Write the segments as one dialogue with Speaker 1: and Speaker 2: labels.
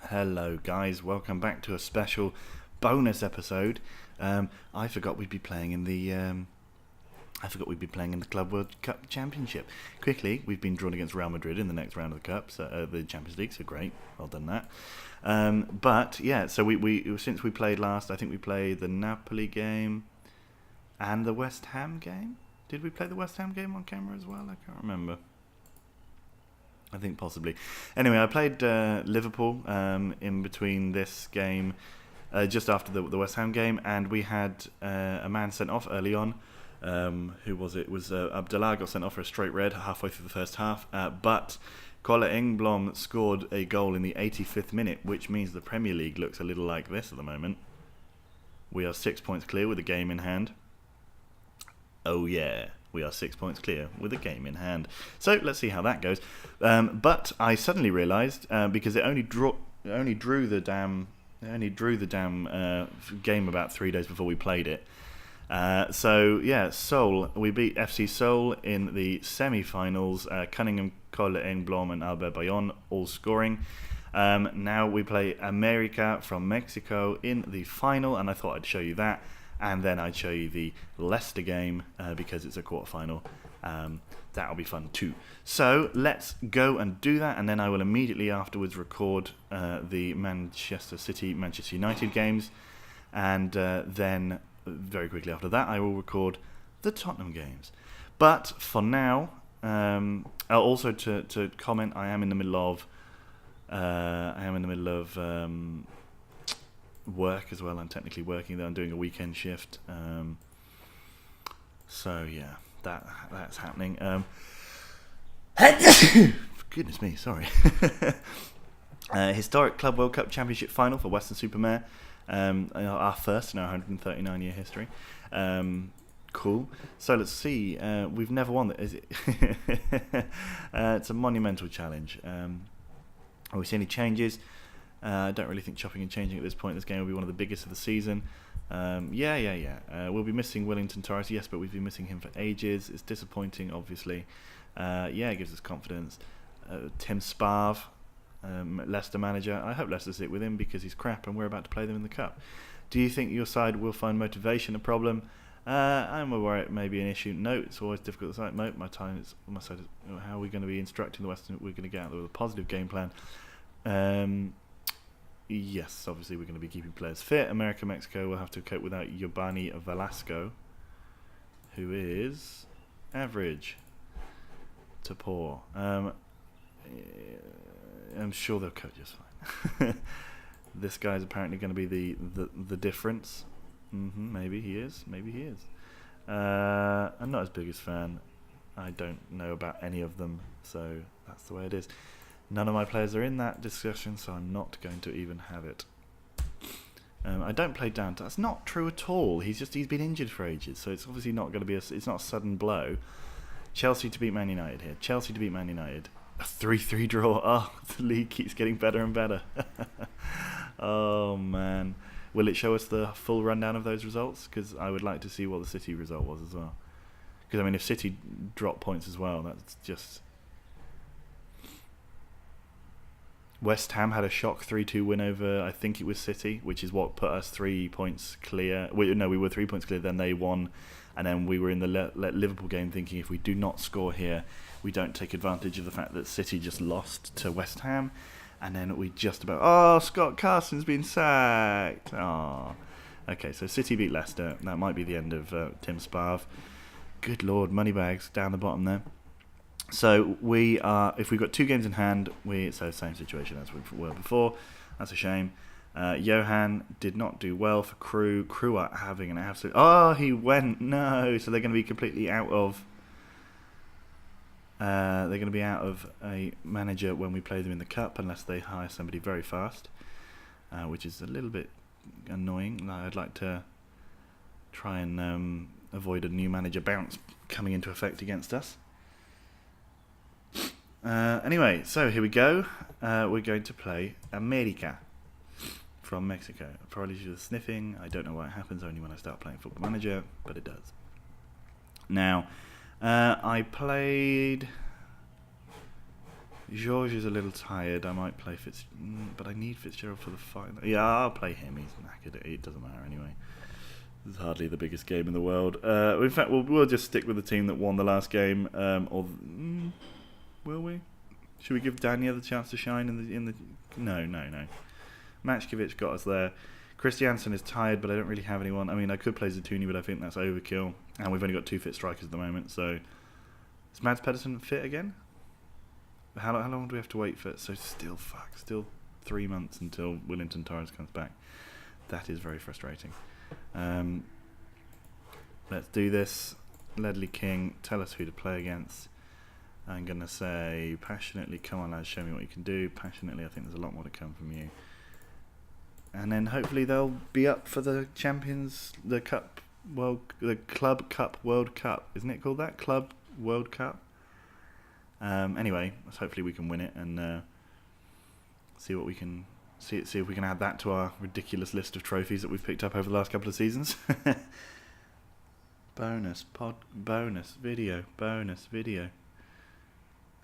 Speaker 1: Hello guys, welcome back to a special bonus episode. I forgot we'd be playing in the Club World Cup Championship. Quickly, we've been drawn against Real Madrid in the next round of the Cup, so the Champions League. So great, well done that. But yeah, so we since we played last, I think we played the Napoli game and the West Ham game. Did we play the West Ham game on camera as well? I can't remember. I think possibly. Anyway, I played Liverpool in between this game, just after the West Ham game, and we had a man sent off early on. Who was it? It was Abdallah got sent off for a straight red halfway through the first half, but Kola Engblom scored a goal in the 85th minute, which means the Premier League looks a little like this at the moment. We are 6 points clear with a game in hand. Oh yeah. We are 6 points clear with a game in hand. So let's see how that goes. But I suddenly realised because it only drew the damn game about 3 days before we played it. So yeah, Seoul. We beat FC Seoul in the semi-finals. Cunningham, Kola Engblom, and Albert Bayon all scoring. Now we play America from Mexico in the final, and I thought I'd show you that. And then I'd show you the Leicester game because it's a quarterfinal. That'll be fun too. So let's go and do that, and then I will immediately afterwards record the Manchester City, Manchester United games, and then very quickly after that I will record the Tottenham games. But for now, also to comment, I am in the middle of work as well. I'm technically working there. I'm doing a weekend shift. So yeah, that's happening. Goodness me, sorry. Historic Club World Cup Championship final for Weston Super Mare. Our first in our 139-year history. Cool. So let's see. We've never won that. Is it? It's a monumental challenge. Have we seen any changes? I don't really think chopping and changing at this point. This game will be one of the biggest of the season. We'll be missing Wellington Torres, yes, but we've been missing him for ages. It's disappointing, obviously. It gives us confidence. Tim Sparv, Leicester manager. I hope Leicester sit with him because he's crap and we're about to play them in the Cup. Do you think your side will find motivation a problem? I'm aware it may be an issue. No, it's always difficult to say. My side is, how are we going to be instructing the Western? We're going to get out there with a positive game plan. Yes, obviously we're going to be keeping players fit. America, Mexico will have to cope without Yobani Velasco, who is average to poor. I'm sure they'll cope just fine. This guy's apparently going to be the difference. Maybe he is. I'm not his biggest fan. I don't know about any of them, so that's the way it is. None of my players are in that discussion, so I'm not going to even have it. I don't play down. That's not true at all. He's been injured for ages, so it's obviously not going to be it's not a sudden blow. Chelsea to beat Man United here. Chelsea to beat Man United. A 3-3 draw. Oh, the league keeps getting better and better. Oh man, will it show us the full rundown of those results? Because I would like to see what the City result was as well. Because I mean, if City drop points as well, that's just. West Ham had a shock 3-2 win over, I think it was City, which is what put us 3 points clear. We were 3 points clear, then they won, and then we were in the Liverpool game thinking if we do not score here, we don't take advantage of the fact that City just lost to West Ham, and then we just about, Scott Carson's been sacked. Okay, so City beat Leicester. That might be the end of Tim Sparv. Good lord, moneybags down the bottom there. So we are, if we've got 2 games in hand, so same situation as we were before. That's a shame. Johan did not do well for Crew. Crew are having an absolute. Oh, he went. No, so they're going to be completely out of. They're going to be out of a manager when we play them in the Cup, unless they hire somebody very fast, which is a little bit annoying. I'd like to try and avoid a new manager bounce coming into effect against us. Anyway, so here we go. We're going to play America from Mexico. Apologies for the sniffing. I don't know why it happens only when I start playing Football Manager, but it does. Now, I played George is a little tired. I might play but I need Fitzgerald for the final. Yeah, I'll play him. He's knackered. It doesn't matter anyway. It's hardly the biggest game in the world. In fact, we'll just stick with the team that won the last game. Will we? Should we give Daniel the chance to shine in the? No. Matchkiewicz got us there. Christiansen is tired, but I don't really have anyone. I mean, I could play Zatuni, but I think that's overkill. And we've only got 2 fit strikers at the moment. So, is Mads Pedersen fit again? How long do we have to wait for it? So still 3 months until Willington Torres comes back. That is very frustrating. Let's do this. Ledley King, tell us who to play against. I'm going to say passionately, come on lads, show me what you can do. Passionately, I think there's a lot more to come from you. And then hopefully they'll be up for the Club Cup World Cup. Isn't it called that? Club World Cup? Anyway, hopefully we can win it and see what we can see if we can add that to our ridiculous list of trophies that we've picked up over the last couple of seasons. bonus video.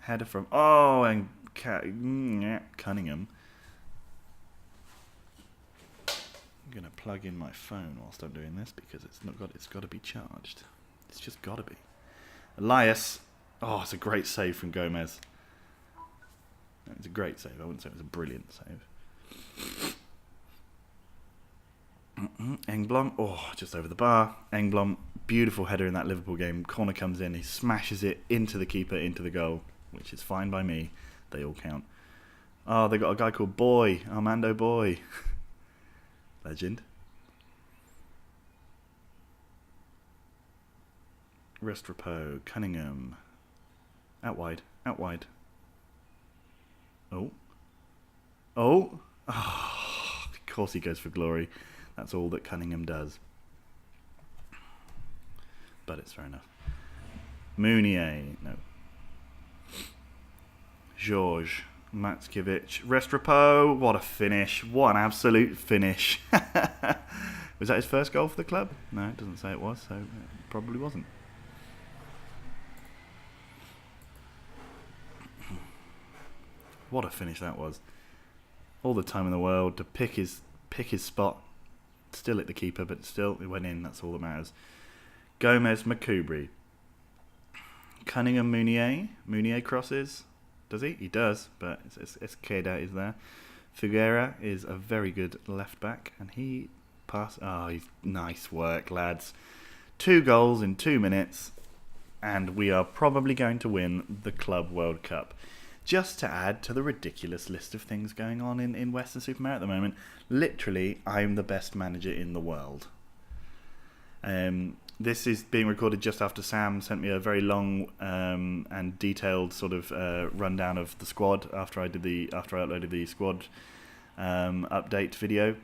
Speaker 1: Header from and Cunningham. I'm gonna plug in my phone whilst I'm doing this because it's got to be charged. It's just got to be. Elias. Oh, it's a great save from Gomez. It's a great save. I wouldn't say it was a brilliant save. Engblom. Oh, just over the bar. Engblom. Beautiful header in that Liverpool game. Corner comes in. He smashes it into the keeper, into the goal, which is fine by me. They all count. Oh, they got a guy called Boy. Armando Boy. Legend. Restrepo. Cunningham. Out wide. Oh. Of course he goes for glory. That's all that Cunningham does. But it's fair enough. Mounier. No. Georges. Matskiewicz. Restrepo. What a finish. What an absolute finish. Was that his first goal for the club? No, it doesn't say it was, so it probably wasn't. What a finish that was. All the time in the world to pick his spot. Still at the keeper, but still it went in. That's all that matters. Gomez, Makubri. Cunningham, Mounier. Mounier crosses. Does he? He does, but it's Keda is there. Figueira is a very good left back, and he passed. Oh, he's nice work, lads. 2 goals in 2 minutes, and we are probably going to win the Club World Cup. Just to add to the ridiculous list of things going on in Weston Super Mare at the moment, literally, I'm the best manager in the world. This is being recorded just after Sam sent me a very long and detailed sort of rundown of the squad after I uploaded the squad update video.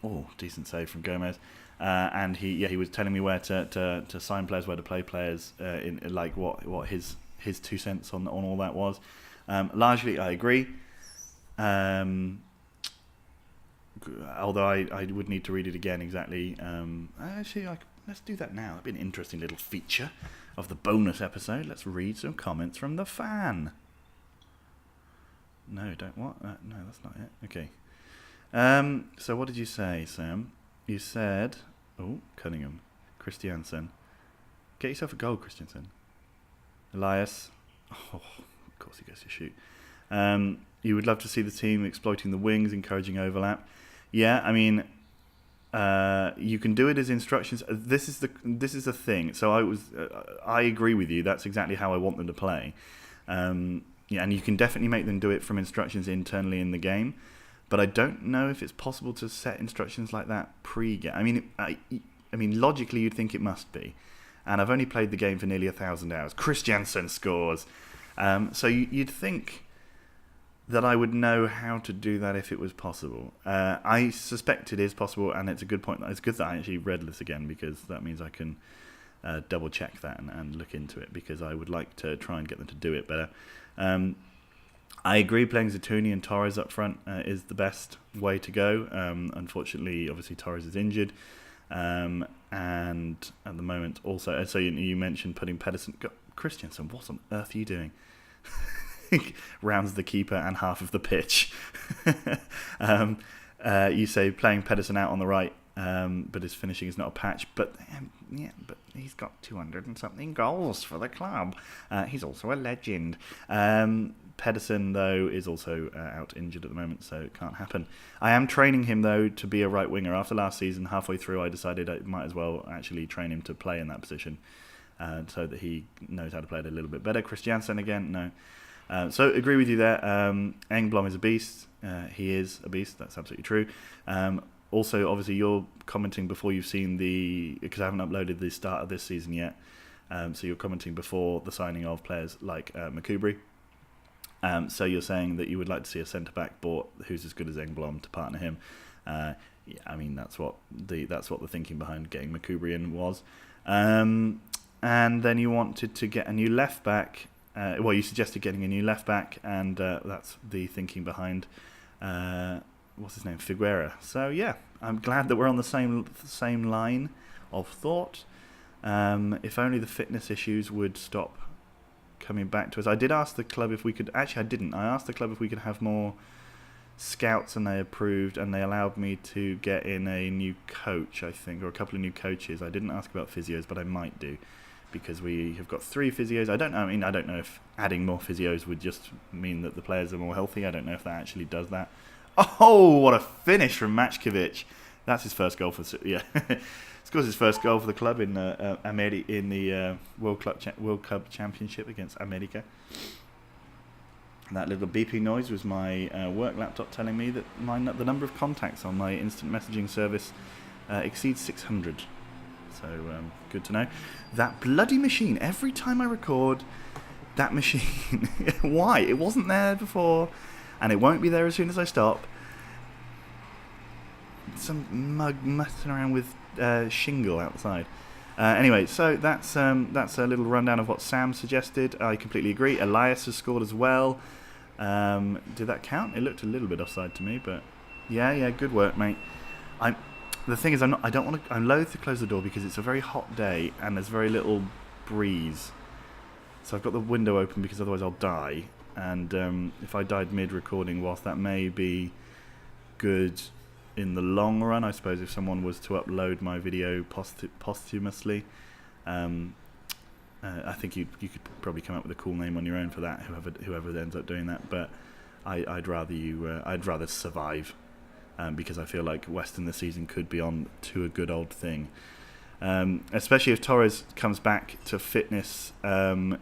Speaker 1: Oh, decent save from Gomez. And he was telling me where to sign players, where to play players, in like what his 2 cents on all that was. Largely, I agree. Although I would need to read it again exactly. Actually, let's do that now. That'd be an interesting little feature of the bonus episode. Let's read some comments from the fan. No, don't what? No, that's not it. Okay. So what did you say, Sam? You said, Cunningham, Christiansen. Get yourself a goal, Christiansen. Elias. Oh, of course he gets to shoot. You would love to see the team exploiting the wings, encouraging overlap. Yeah, I mean, you can do it as instructions. This is the thing. So I agree with you. That's exactly how I want them to play. And you can definitely make them do it from instructions internally in the game. But I don't know if it's possible to set instructions like that pre-game. I mean, logically you'd think it must be. And I've only played the game for nearly 1,000 hours. Christiansen scores. So you'd think that I would know how to do that if it was possible. I suspect it is possible, and it's a good point. It's good that I actually read this again, because that means I can double check that and look into it, because I would like to try and get them to do it better. I agree playing Zatuni and Torres up front is the best way to go. Unfortunately, obviously Torres is injured. And at the moment also, so you mentioned putting Pedersen. Christiansen, what on earth are you doing? rounds the keeper and half of the pitch. You say playing Pedersen out on the right, but his finishing is not a patch. But but he's got 200 and something goals for the club. He's also a legend. Pedersen, though, is also out injured at the moment, so it can't happen. I am training him, though, to be a right winger. After last season, halfway through, I decided I might as well actually train him to play in that position, so that he knows how to play it a little bit better. Christiansen again, no. So agree with you there. Engblom is a beast. He is a beast. That's absolutely true. Also, obviously, you're commenting before you've seen because I haven't uploaded the start of this season yet. So you're commenting before the signing of players like McCoubry. So you're saying that you would like to see a centre-back bought who's as good as Engblom to partner him. I mean, that's what the thinking behind getting McCoubry in was. And then you wanted to get a new left-back. You suggested getting a new left-back, and that's the thinking behind, what's his name, Figueira. So, yeah, I'm glad that we're on the same line of thought. If only the fitness issues would stop coming back to us. I did ask the club if we could... Actually, I didn't. I asked the club if we could have more scouts, and they approved, and they allowed me to get in a new coach, I think, or a couple of new coaches. I didn't ask about physios, but I might do, because we have got 3 physios. I don't know if adding more physios would just mean that the players are more healthy. I don't know if that actually does that. Oh, what a finish from Matchkovic. That's his first goal for... Yeah. Scores his first goal for the club in the World Club Championship against America. That little beeping noise was my work laptop telling me that the number of contacts on my instant messaging service exceeds 600. So good to know. That bloody machine, every time I record, that machine, why? It wasn't there before, and it won't be there as soon as I stop. Some mug messing around with shingle outside. Anyway, so that's a little rundown of what Sam suggested. I completely agree. Elias has scored as well. Did that count? It looked a little bit offside to me, but yeah, good work, mate. The thing is, I'm loath to close the door because it's a very hot day and there's very little breeze. So I've got the window open because otherwise I'll die. And if I died mid-recording, whilst that may be good in the long run, I suppose if someone was to upload my video posthumously, I think you could probably come up with a cool name on your own for that, whoever ends up doing that. But I'd rather survive, because I feel like Weston this season could be on to a good old thing, especially if Torres comes back to fitness in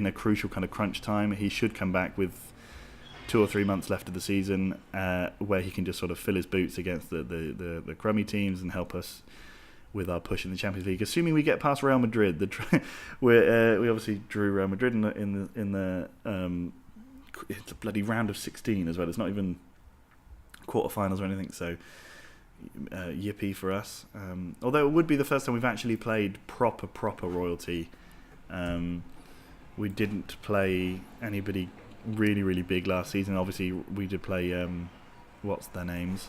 Speaker 1: a crucial kind of crunch time. He should come back with 2 or 3 months left of the season, where he can just sort of fill his boots against the crummy teams and help us with our push in the Champions League. Assuming we get past Real Madrid, we obviously drew Real Madrid in the it's a bloody round of 16 as well. It's not even quarterfinals or anything. So yippee for us. Although it would be the first time we've actually played proper royalty. We didn't play anybody really big last season. Obviously we did play what's their names,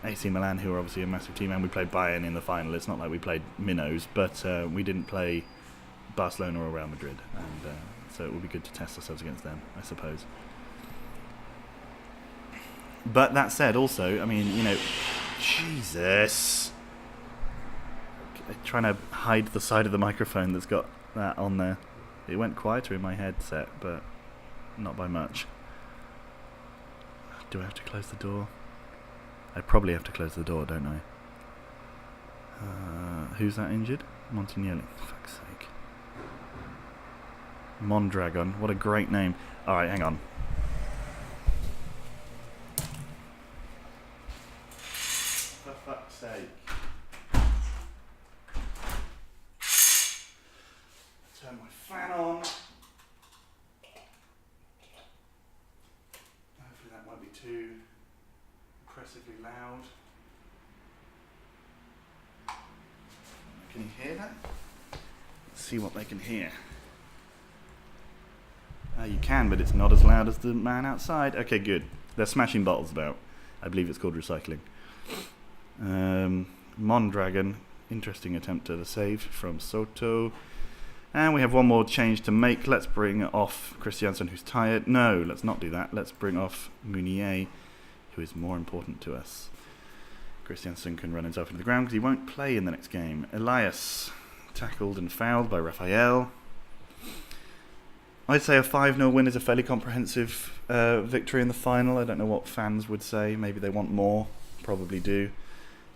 Speaker 1: AC Milan, who are obviously a massive team, and we played Bayern in the final. It's not like we played minnows, but we didn't play Barcelona or Real Madrid, and so it would be good to test ourselves against them, I suppose. But that said, also, I mean, Jesus, trying to hide the side of the microphone that's got that on there. It went quieter in my headset, but not by much. Do I have to close the door? I probably have to close the door, don't I? Who's that injured? Montignelli. For fuck's sake. Mondragon. What a great name. Alright, hang on. For fuck's sake. Turn my fan on. Hopefully that won't be too impressively loud. Can you hear that? Let's see what they can hear. You can, but it's not as loud as the man outside. Okay, good. They're smashing bottles about. I believe it's called recycling. Mondragon. Interesting attempt at a save from Soto. And we have one more change to make. Let's bring off Christiansen, who's tired. No, let's not do that. Let's bring off Meunier, who is more important to us. Christiansen can run himself into the ground because he won't play in the next game. Elias, tackled and fouled by Raphael. I'd say a 5-0 win is a fairly comprehensive victory in the final. I don't know what fans would say. Maybe they want more. Probably do.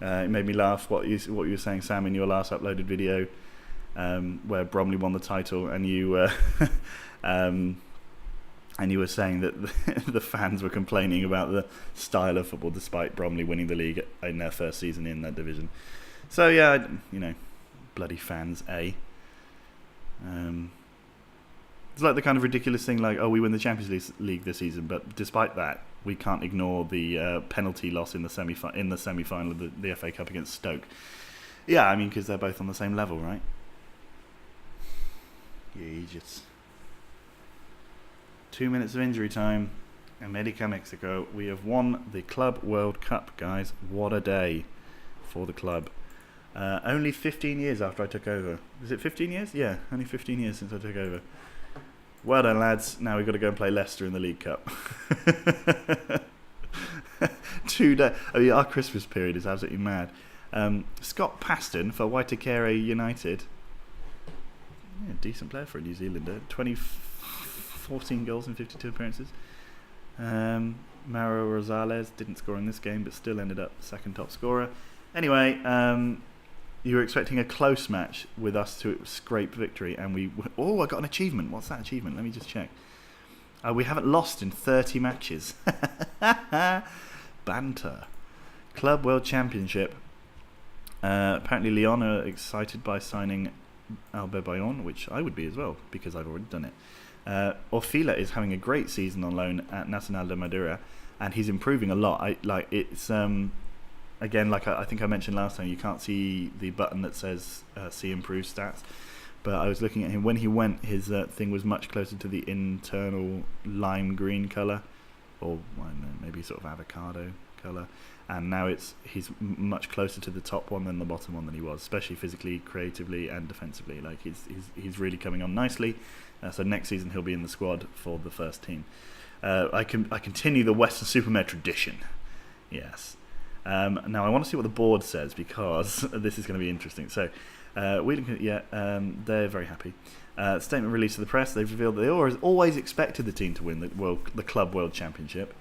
Speaker 1: It made me laugh what you were saying, Sam, in your last uploaded video, where Bromley won the title, and you were saying that the fans were complaining about the style of football despite Bromley winning the league in their first season in that division. So yeah, bloody fans, eh? It's like the kind of ridiculous thing like, oh, we win the Champions League this season, but despite that, we can't ignore the penalty loss in the semi-final of the FA Cup against Stoke. Yeah, I mean, because they're both on the same level, right? Yeah, just 2 minutes of injury time. America, Mexico. We have won the Club World Cup, guys. What a day for the club. Only 15 years after I took over. Is it 15 years? Yeah, only 15 years since I took over. Well done, lads. Now we've got to go and play Leicester in the League Cup. 2 days. I mean, our Christmas period is absolutely mad. Scott Paston for Waitakere United. Yeah, decent player for a New Zealander. 14 goals in 52 appearances. Mauro Rosales didn't score in this game, but still ended up second top scorer. Anyway, you were expecting a close match with us to scrape victory, and we... Oh, I got an achievement. What's that achievement? Let me just check. We haven't lost in 30 matches. Banter. Club World Championship. Apparently Lyon are excited by signing Albert Bayon, which I would be as well, because I've already done it. Orfila is having a great season on loan at Nacional de Madura, and he's improving a lot. Again, like I think I mentioned last time, you can't see the button that says see improved stats, but I was looking at him when he went. His thing was much closer to the internal lime green colour, or I don't know, maybe sort of avocado colour, and now he's much closer to the top one than the bottom one than he was, especially physically, creatively, and defensively. Like he's really coming on nicely. So next season he'll be in the squad for the first team. I continue the Weston Super Mare tradition. Yes. Now I want to see what the board says, because this is going to be interesting. So, they're very happy. Statement released to the press. They've revealed that they always expected the team to win the Club World Championship,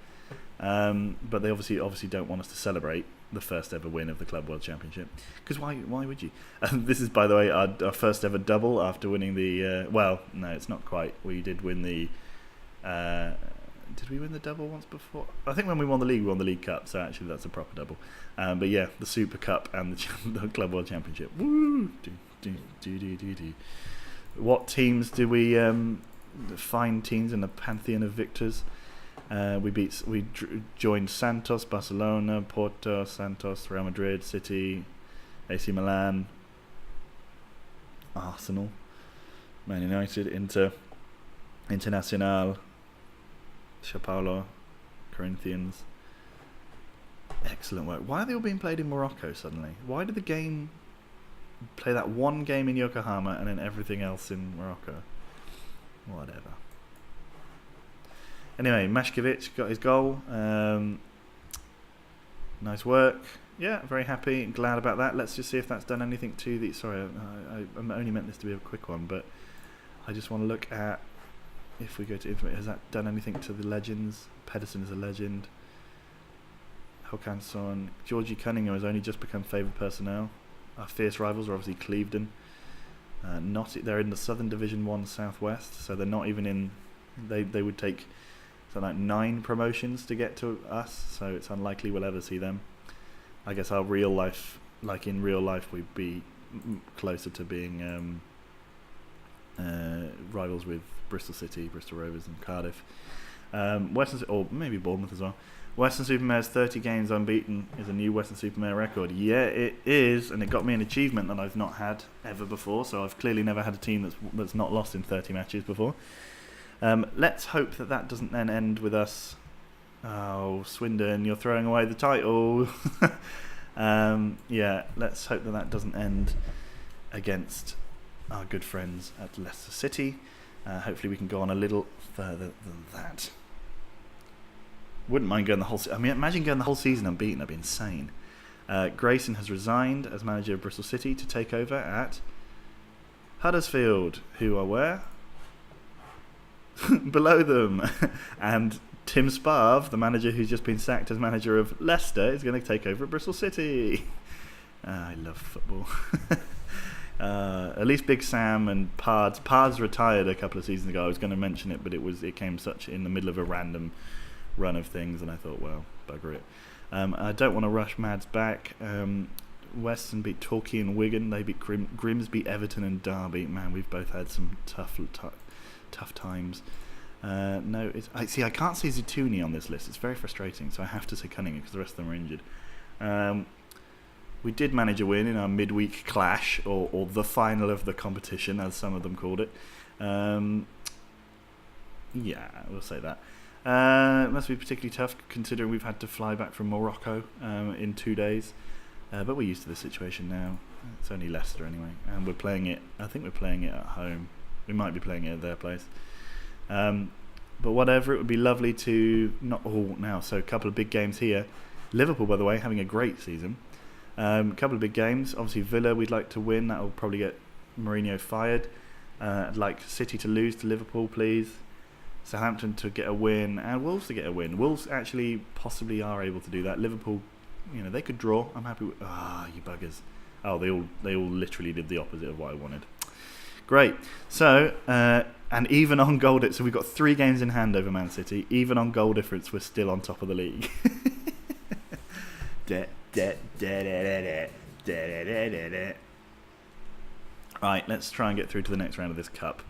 Speaker 1: but they obviously don't want us to celebrate the first ever win of the Club World Championship. Because why would you? This is, by the way, our first ever double after winning the. Well, no, it's not quite. We did win the. Did we win the double once before? I think when we won the League Cup, so actually that's a proper double. But yeah, the Super Cup and the Club World Championship. Woo! What teams do we find teams in the pantheon of victors? We joined Santos, Barcelona, Porto, Santos, Real Madrid, City, AC Milan, Arsenal, Man United, Internacional, Sao Paulo, Corinthians. Excellent work. Why are they all being played in Morocco suddenly? Why did the game play that one game in Yokohama and then everything else in Morocco? Whatever. Anyway, Mashkevich got his goal. Nice work. Yeah, very happy. Glad about that. Let's just see if that's done anything to the... Sorry, I only meant this to be a quick one, but I just want to look at... If we go to information, has that done anything to the legends? Pedersen is a legend. Håkansson. Georgie Cunningham has only just become favoured personnel. Our fierce rivals are obviously Clevedon. They're in the Southern Division 1 Southwest, so they're not even in... They would take something like 9 promotions to get to us, so it's unlikely we'll ever see them. I guess in real life we'd be closer to being rivals with Bristol City, Bristol Rovers and Cardiff. Or maybe Bournemouth as well. Weston Super Mare's 30 games unbeaten is a new Weston Super Mare record. Yeah, it is, and it got me an achievement that I've not had ever before, so I've clearly never had a team that's not lost in 30 matches before. Let's hope that doesn't then end with us... Oh, Swindon, you're throwing away the title. Yeah, let's hope that doesn't end against our good friends at Leicester City. Hopefully we can go on a little further than that. Wouldn't mind going the whole season. I mean, imagine going the whole season unbeaten. That'd be insane. Grayson has resigned as manager of Bristol City to take over at Huddersfield, who are where? Below them. And Tim Sparv, the manager who's just been sacked as manager of Leicester, is going to take over at Bristol City. I love football. At least Big Sam and Pards retired a couple of seasons ago. I was going to mention it, but it came such in the middle of a random run of things, and I thought, well, bugger it. I don't want to rush Mads back. Weston beat Torquay and Wigan. They beat Grimsby, Everton and Derby. Man, we've both had some tough times. No, I can't see Zatuni on this list. It's very frustrating, so I have to say Cunningham because the rest of them are injured. We did manage a win in our midweek clash, or the final of the competition, as some of them called it. Yeah, we'll say that. It must be particularly tough considering we've had to fly back from Morocco in 2 days. But we're used to the situation now. It's only Leicester anyway. And we're playing it, I think we're playing it at home. We might be playing it at their place. But whatever, it would be lovely to... So a couple of big games here. Liverpool, by the way, having a great season. A couple of big games. Obviously Villa we'd like to win. That will probably get Mourinho fired. I'd like City to lose to Liverpool, please. Southampton to get a win, and Wolves to get a win. Wolves actually possibly are able to do that. Liverpool, they could draw. I'm happy with... you buggers. Oh, they all literally did the opposite of what I wanted. Great. So, and even on goal difference, so we've got 3 games in hand over Man City. Even on goal difference, we're still on top of the league. Right, let's try and get through to the next round of this cup.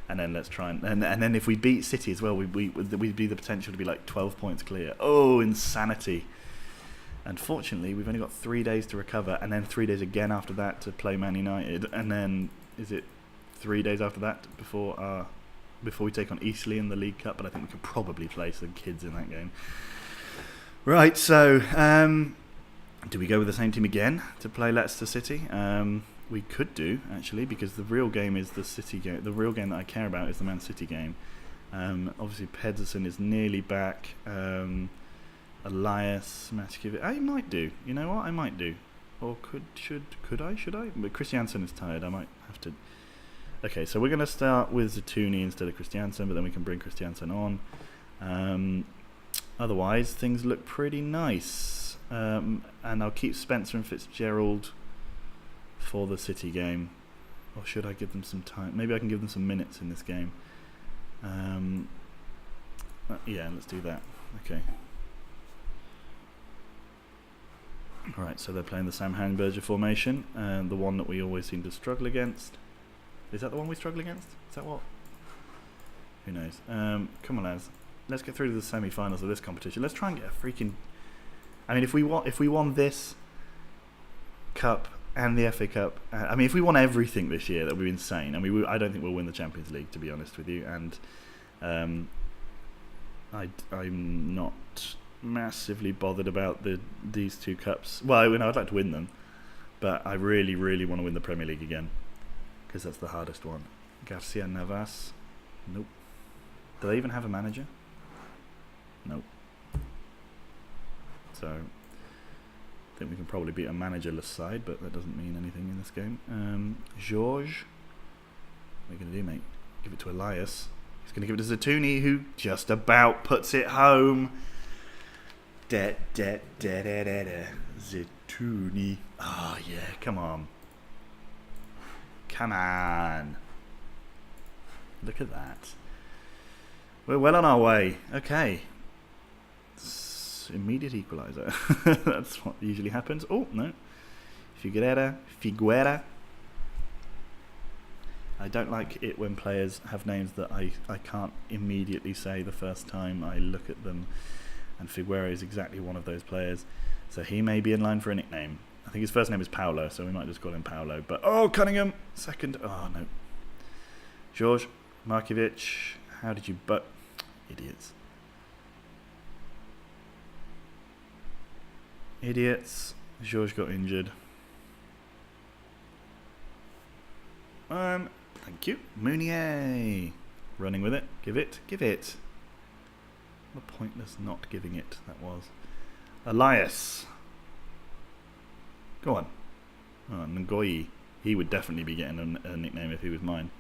Speaker 1: And then let's try and then if we beat City as well, we'd be the potential to be like 12 points clear. Oh, insanity! Unfortunately, we've only got 3 days to recover, and then 3 days again after that to play Man United, and then is it 3 days after that before we take on Eastleigh in the League Cup? But I think we could probably play some kids in that game. Right, so do we go with the same team again to play Leicester City? We could do, actually, because the real game is the City game. The real game that I care about is the Man City game. Obviously, Pedersen is nearly back. Elias, Matkiewicz. I might do. You know what? I might do. Or should I? But Christiansen is tired. I might have to. Okay, so we're going to start with Zatuni instead of Christiansen, but then we can bring Christiansen on. Otherwise, things look pretty nice. And I'll keep Spencer and Fitzgerald for the City game, or should I give them some time? Maybe I can give them some minutes in this game. Yeah, let's do that. Okay. Alright, so they're playing the Sam Hanberger formation, the one that we always seem to struggle against. Is that the one we struggle against? Is that what? Who knows? Come on, lads. Let's get through to the semi-finals of this competition. Let's try and get a freaking... I mean, if we won this cup and the FA Cup. If we won everything this year, that would be insane. I don't think we'll win the Champions League, to be honest with you. And I'm not massively bothered about these 2 cups. Well, I'd like to win them, but I really, really want to win the Premier League again, because that's the hardest one. Garcia Navas. Nope. Do they even have a manager? Nope. So... I think we can probably beat a managerless side, but that doesn't mean anything in this game. George, what are you going to do, mate? Give it to Elias. He's going to give it to Zatuni, who just about puts it home. Zatuni. Oh, yeah, come on. Come on. Look at that. We're well on our way. Okay. Immediate equaliser. That's what usually happens. Oh, no. Figuera. I don't like it when players have names that I can't immediately say the first time I look at them, and Figuera is exactly one of those players. So he may be in line for a nickname. I think his first name is Paolo, so we might just call him Paolo. But, Cunningham! Second. Oh, no. George, Markovic, how did you... Idiots. George got injured. Thank you. Mounier. Running with it. Give it. Give it. What a pointless not giving it that was. Elias. Go on. Oh, Ngoyi. He would definitely be getting a nickname if he was mine.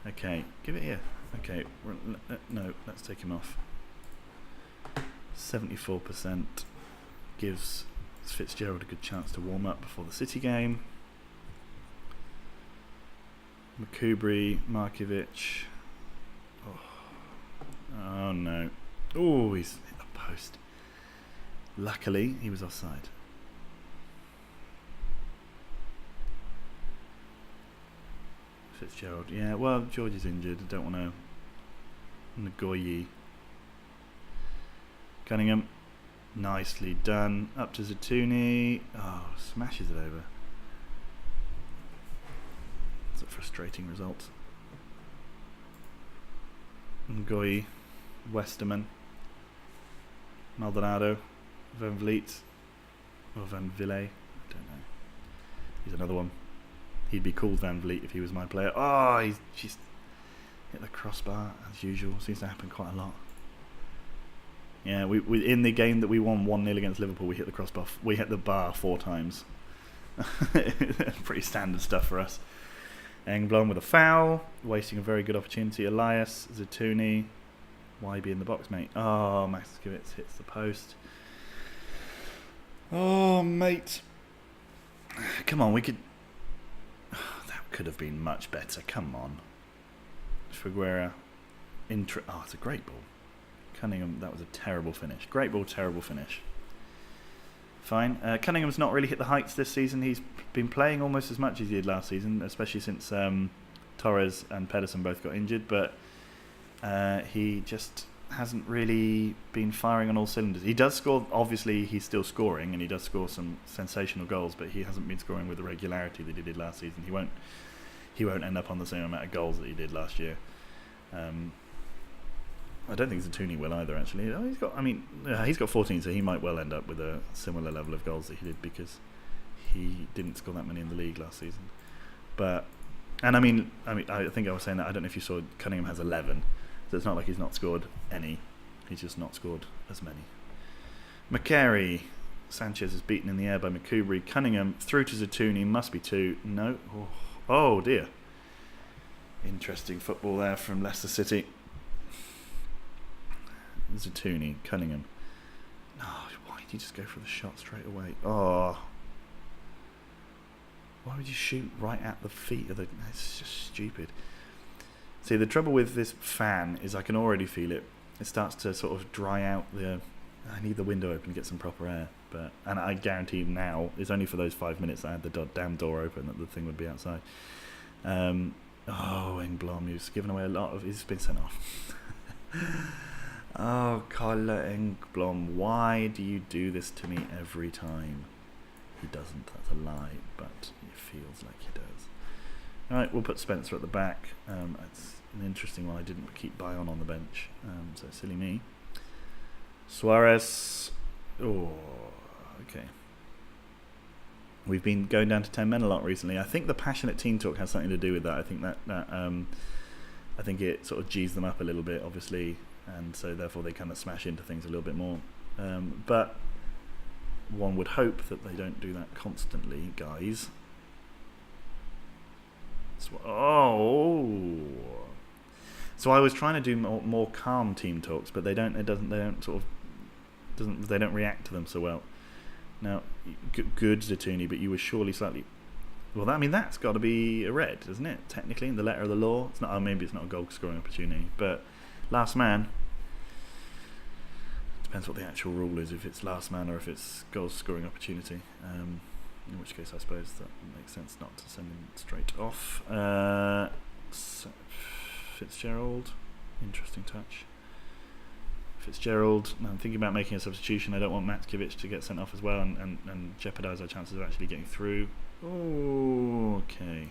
Speaker 1: Okay, give it here. Okay, no, let's take him off. 74% gives Fitzgerald a good chance to warm up before the City game. Makubri, Markovic. Oh no. Oh, he's hit the post. Luckily, he was offside. Fitzgerald, yeah, well, George is injured, I don't want to. Ngoyi. Cunningham, nicely done. Up to Zatuni. Oh, smashes it over. It's a frustrating result. Ngoyi, Westerman, Maldonado, Van Vliet, or Van Ville, I don't know. He's another one. He'd be called Van Vliet if he was my player. Oh, he's just hit the crossbar as usual. Seems to happen quite a lot. Yeah, we in the game that we won 1-0 against Liverpool, we hit the crossbar. We hit the bar 4 times. Pretty standard stuff for us. Engblom with a foul, wasting a very good opportunity. Elias, Zatuni, YB in the box, mate. Oh, Maxkiewicz hits the post. Oh, mate. Come on, we could. That could have been much better. Come on. Figuera. Oh, it's a great ball. Cunningham, that was a terrible finish. Great ball, terrible finish. Fine. Cunningham's not really hit the heights this season. He's been playing almost as much as he did last season, especially since Torres and Pedersen both got injured, but he just hasn't really been firing on all cylinders. He does score, obviously he's still scoring, and he does score some sensational goals, but he hasn't been scoring with the regularity that he did last season. He won't end up on the same amount of goals that he did last year. I don't think Zatuni will either, actually. He's got 14, so he might well end up with a similar level of goals that he did, because he didn't score that many in the league last season. I think I was saying that, I don't know if you saw, Cunningham has 11, so it's not like he's not scored any. He's just not scored as many. McCary. Sanchez is beaten in the air by Makubri. Cunningham through to Zatuni, must be 2. No. Oh dear. Interesting football there from Leicester City. Zatuni, Cunningham. Oh, why did you just go for the shot straight away? Oh. Why would you shoot right at the feet of the... It's just stupid. See, the trouble with this fan is I can already feel it. It starts to sort of dry out the... I need the window open to get some proper air. And I guarantee now, it's only for those 5 minutes that I had the damn door open that the thing would be outside. Engblom, he's given away a lot of... He's been sent off. Oh, Carla Engblom, why do you do this to me every time? He doesn't, that's a lie, but it feels like he does. Alright, we'll put Spencer at the back. It's an interesting one. I didn't keep Bayon on the bench, so silly me. Suarez. Oh, okay. We've been going down to 10 men a lot recently. I think the passionate team talk has something to do with that. I think that I think it sort of G's them up a little bit, obviously, and so therefore they kind of smash into things a little bit more. But one would hope that they don't do that constantly, guys. So I was trying to do more calm team talks, but they don't react to them so well. Now, good Zatuni, but you were surely slightly... Well, that's got to be a red, isn't it? Technically, in the letter of the law. It's not. Oh, maybe it's not a goal-scoring opportunity. But last man... Depends what the actual rule is, if it's last man or if it's goal-scoring opportunity. In which case, I suppose that makes sense not to send him straight off. Fitzgerald. Interesting touch. Fitzgerald. I'm thinking about making a substitution. I don't want Maxkiewicz to get sent off as well and jeopardise our chances of actually getting through. Oh, okay.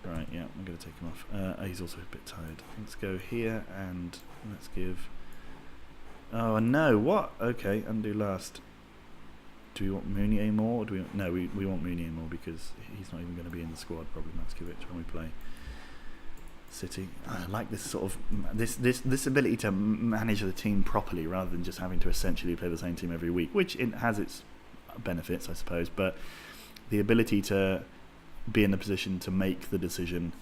Speaker 1: Right, yeah, I'm going to take him off. He's also a bit tired. Let's go here and let's give... Oh, no, what? Okay, undo last. Do we want Meunier more? Or do we? No, we want Meunier more because he's not even going to be in the squad probably. Maskiewicz when we play City. I like this sort of this ability to manage the team properly rather than just having to essentially play the same team every week, which it has its benefits, I suppose. But the ability to be in the position to make the decision: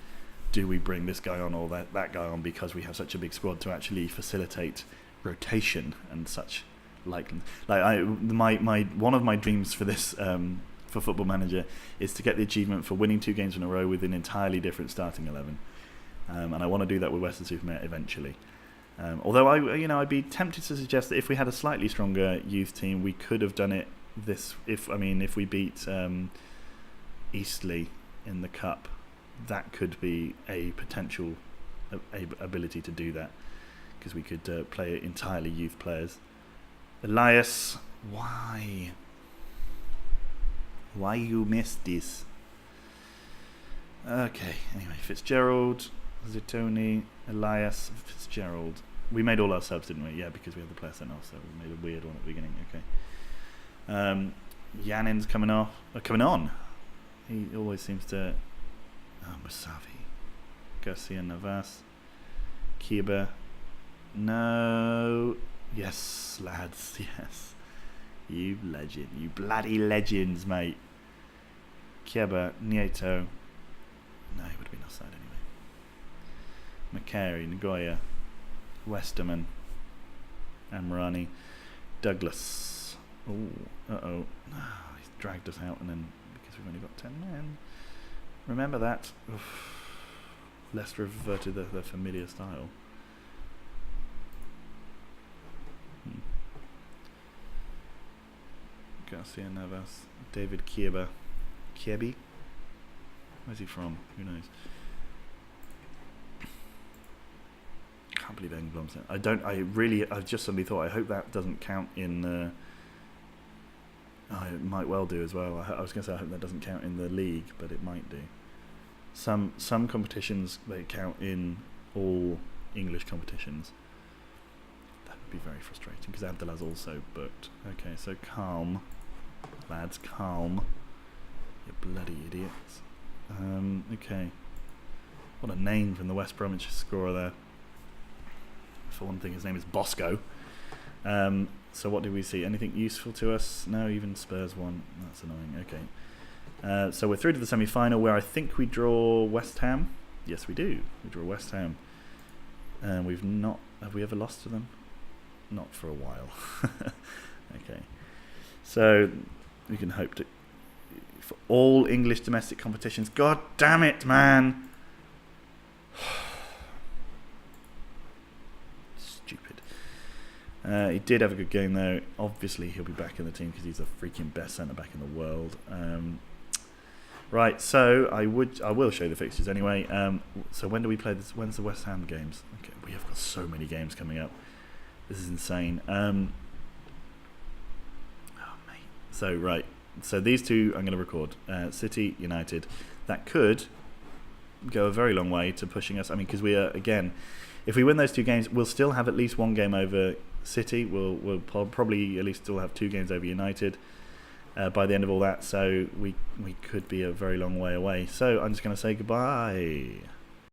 Speaker 1: do we bring this guy on or that guy on because we have such a big squad to actually facilitate rotation and such. Like one of my dreams for this for Football Manager is to get the achievement for winning 2 games in a row with an entirely different starting 11, and I want to do that with Weston Super Mare eventually. Although I'd be tempted to suggest that if we had a slightly stronger youth team, we could have done it if we beat Eastleigh in the cup, that could be a potential ability to do that because we could play entirely youth players. Elias, why you missed this? Okay, anyway, Fitzgerald, Zitoni, Elias, Fitzgerald. We made all our subs, didn't we? Yeah, because we had the player sent off, so we made a weird one at the beginning. Okay. Yanin's coming on. He always seems to. Musavi, Garcia Navas, Kiba. No. Yes, lads, yes. You legend. You bloody legends, mate. Kieba, Nieto. No, he would have been offside anyway. McCary, Nagoya, Westerman, Amrani, Douglas. Oh, uh-oh. He's dragged us out and then, because we've only got 10 men. Remember that. Oof. Leicester reverted their familiar style. Garcia Navas, David Kieba. Kiebi? Where's he from? Who knows? Can't believe Engblom said. I've just suddenly thought, I hope that doesn't count in it might well do as well. I was going to say I hope that doesn't count in the league, but it might do. Some competitions, they count in all English competitions. That would be very frustrating because Abdullah's also booked. Okay, so calm, lads, calm. You bloody idiots. Okay. What a name from the West Bromwich scorer there. For one thing, his name is Bosco. So what do we see? Anything useful to us? No, even Spurs won. That's annoying. Okay. So we're through to the semi-final where I think we draw West Ham. Yes, we do. We draw West Ham. We've not... Have we ever lost to them? Not for a while. Okay. So we can hope to... For all English domestic competitions. God damn it, man! Stupid. He did have a good game though. Obviously he'll be back in the team because he's the freaking best centre back in the world. Right, so I will show you the fixtures anyway. So when do we play this? When's the West Ham games? Okay, we have got so many games coming up. This is insane. Oh mate. So right, so these two I'm going to record. City, United. That could go a very long way to pushing us. I mean, because we are, again, if we win those two games, we'll still have at least one game over City. We'll probably at least still have 2 games over United by the end of all that. So we could be a very long way away. So I'm just going to say goodbye.